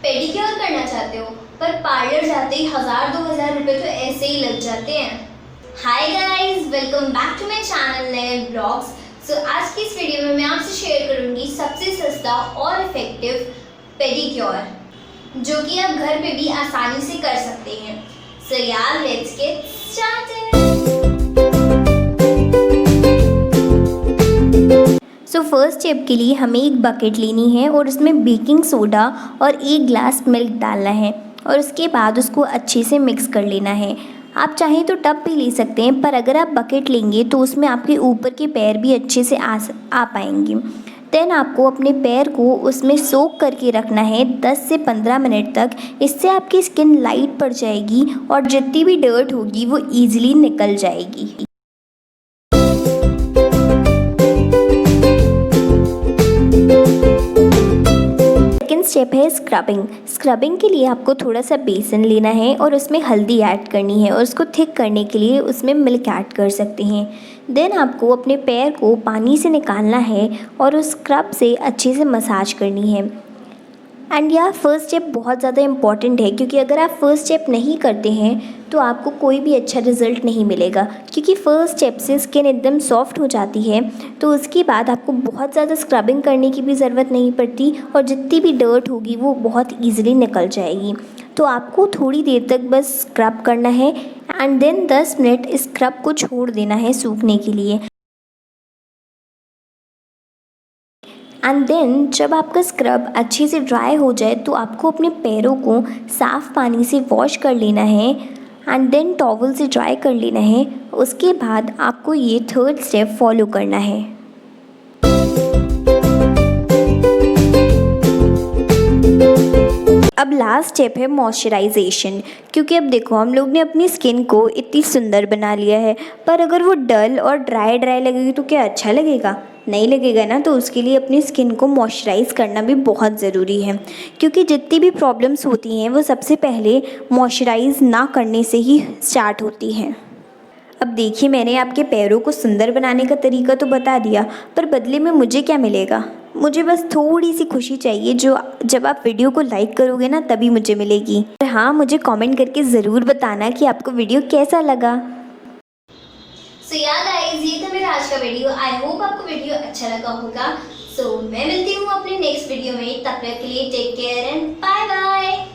Pedicure करना चाहते हो पर पार्लर जाते ही 1000-2000 रुपए तो ऐसे ही लग जाते हैं। Hi guys, welcome back to my channel नए ब्लॉग्स। आज की इस वीडियो में मैं आपसे शेयर करूंगी सबसे सस्ता और इफेक्टिव पेडिक्योर जो कि आप घर पे भी आसानी से कर सकते हैं। Let's get started. First step के लिए हमें एक बकेट लेनी है और उसमें बेकिंग सोडा और 1 ग्लास मिल्क डालना है और उसके बाद उसको अच्छे से मिक्स कर लेना है। आप चाहें तो टब भी ले सकते हैं, पर अगर आप बकेट लेंगे तो उसमें आपके ऊपर के पैर भी अच्छे से आ पाएंगे। देन आपको अपने पैर को उसमें सोक करके रखना है 10 से 15 मिनट तक। इससे आपकी स्किन लाइट पड़ जाएगी और जितनी भी डर्ट होगी वो ईजिली निकल जाएगी। स्टेप है स्क्रबिंग के लिए आपको थोड़ा सा बेसन लेना है और उसमें हल्दी ऐड करनी है और उसको थिक करने के लिए उसमें मिल्क ऐड कर सकते हैं। देन आपको अपने पैर को पानी से निकालना है और उस स्क्रब से अच्छे से मसाज करनी है। एंड यह फर्स्ट स्टेप बहुत ज़्यादा इम्पॉर्टेंट है, क्योंकि अगर आप फर्स्ट स्टेप नहीं करते हैं तो आपको कोई भी अच्छा रिज़ल्ट नहीं मिलेगा, क्योंकि फ़र्स्ट स्टेप से स्किन एकदम सॉफ्ट हो जाती है। तो उसके बाद आपको बहुत ज़्यादा स्क्रबिंग करने की भी ज़रूरत नहीं पड़ती और जितनी भी डर्ट होगी वो बहुत ईजिली निकल जाएगी। तो आपको थोड़ी देर तक बस स्क्रब करना है एंड देन 10 मिनट स्क्रब को छोड़ देना है सूखने के लिए। एंड देन जब आपका स्क्रब अच्छे से ड्राई हो जाए तो आपको अपने पैरों को साफ़ पानी से वॉश कर लेना है एंड देन टॉवल से ड्राई कर लेना है। उसके बाद आपको ये थर्ड स्टेप फॉलो करना है। अब लास्ट स्टेप है मॉइस्चराइजेशन, क्योंकि अब देखो हम लोग ने अपनी स्किन को इतनी सुंदर बना लिया है, पर अगर वो डल और ड्राई लगेगी तो क्या अच्छा लगेगा? नहीं लगेगा ना। तो उसके लिए अपनी स्किन को मॉइस्चराइज़ करना भी बहुत ज़रूरी है, क्योंकि जितनी भी प्रॉब्लम्स होती हैं वो सबसे पहले मॉइस्चराइज़ ना करने से ही स्टार्ट होती हैं। अब देखिए, मैंने आपके पैरों को सुंदर बनाने का तरीका तो बता दिया, पर बदले में मुझे क्या मिलेगा? मुझे बस थोड़ी सी खुशी चाहिए, जो जब आप वीडियो को लाइक करोगे ना तभी मुझे मिलेगी। और हाँ, मुझे कमेंट करके ज़रूर बताना कि आपको वीडियो कैसा लगा। गाइस, ये था मेरा आज का वीडियो। आई होप आपको वीडियो अच्छा लगा होगा। मैं मिलती हूँ अपने नेक्स्ट वीडियो में। तब तक के लिए take care and bye bye.